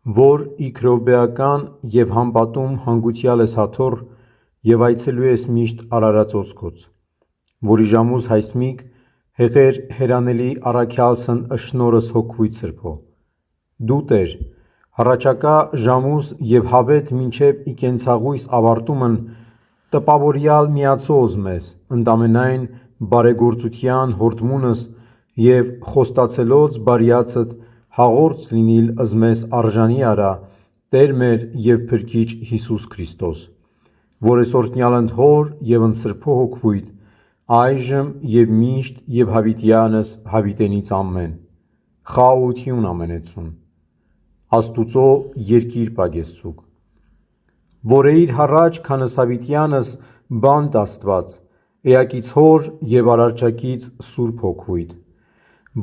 որ իքրովբեական և համբատում հանգուցյալ ես հաթոռ և այցելու ես միշտ արարածոցկոց, որի ժամուս հայսմիկ հեղեր հերանելի առաքյալսն ըշնորս հոգվույթ սրբո։ Դու Տեր, հռաչակա ժամուս և հավետ մինչև իկենցաղույս ավարտումն տպավորյալ միացոզ մեզ, ընդամենայն բարեգործության հորդմունս և խոստացելոց բարյացդ հաղորդ լինիլ ըզմես արժանի արա Տեր մեր և Փրկիչ Հիսուս Քրիստոս, որ էսօրտնյալ ընդ Հոր և ընդ Սրբո Հոգվույթ, այժմ և միշտ և հավիտյանս հավիտենից ամեն։ Խաղաղություն ամենեցուն։ Աստուծո երկիր պագեզցուկ։ Որեիր հառաչ քանս հավիտյանս բանտ Աստված, էակից Հոր և արարչակից Սուրբ Հոգվույթ,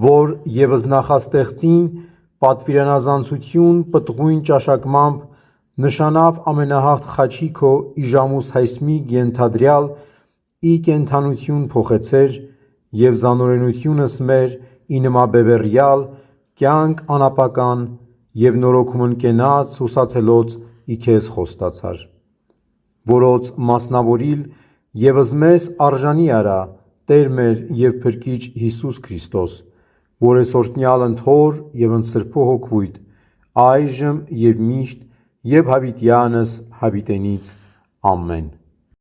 որ ևս նախաստեղծին պատվիրանազանցություն պտղույն ճաշակմամբ նշանավ ամենահաղթ խաչի քո իժամուս հայսմիկ ենթադրյալ ի կենդանություն փոխեցեր և զանօրենությունս մեր ի նմաբևեռյալ կյանք անապական և նորոգումն կենաց հուսացելոց ի քեզ խոստացար, որոց մասնավորիլ և ըզմես արժանի արա Տեր մեր և Փրկիչ Հիսուս Քրիստոս, որ էսօրտնյալ ընդ Հոր և ընդ Սրբո Հոգվույթ, այժմ և միշտ և հավիտյանս հավիտենից ամեն։